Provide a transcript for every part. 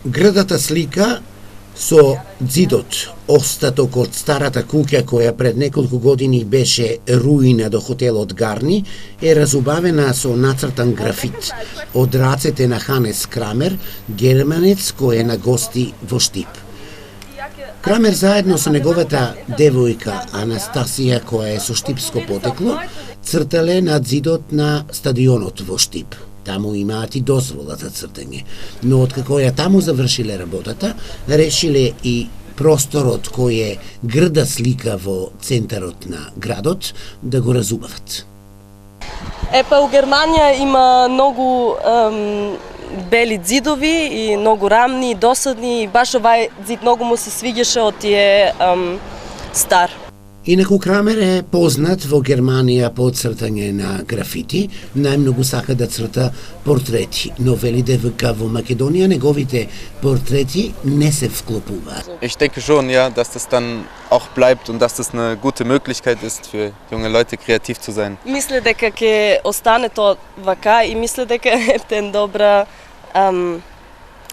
Градата слика со ѕидот, остаток од старата куќа која пред неколку години беше руина до хотелот Гарни, е разубавена со нацртан графит од рацете на Ханес Крамер, германец кој е на гости во Штип. Крамер заедно со неговата девојка Анастасија, која е со штипско потекло, цртале на ѕидот на стадионот во Штип. Таму имаат и дозвола за цртање, но откако ја таму завршиле работата, решиле и просторот кој е грда слика во центарот на градот да го разубават. У Германија има многу бели ѕидови и многу рамни и досадни, и баш овај ѕид многу му се свиѓаше од тие стар. Инаку Крамер е познат во Германија по цртање на графити, најмногу сака да црта портрети, но вели дека во Македонија неговите портрети не се вклопуваат. Ich denke schon, ja, dass das dann auch bleibt und dass das eine gute Möglichkeit ist für junge Leute kreativ zu sein. Мисле дека ќе остане тоа вака и мисле дека е добра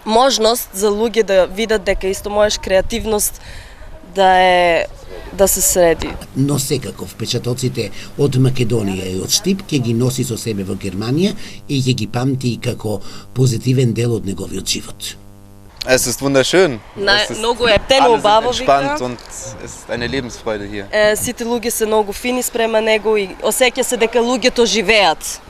можност за луѓе да видат дека исто можеш креативност да се среди. Но секако впечатоците од Македонија и од Штип ќе ги носи со себе во Германија и ќе ги памти како позитивен дел од неговиот живот. Es ist wunderschön. Многу е убаво, entspannt und es ist eine Lebensfreude hier. Сите луѓе се многу фини спрема него и осеќа се дека луѓето живеат.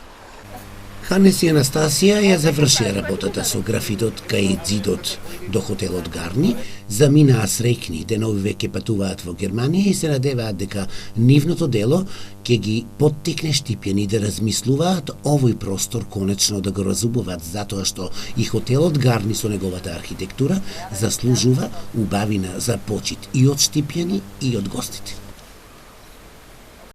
Ханес и Анастасија ја завршија работата со графитот кај ѕидот до хотелот Гарни, заминаа среќни, денови веќе патуваат во Германија и се надеваат дека нивното дело ќе ги поттикне штипјани да размислуваат овој простор конечно да го разубават, затоа што и хотелот Гарни со неговата архитектура заслужува убавина за почит и од штипјани и од гостите.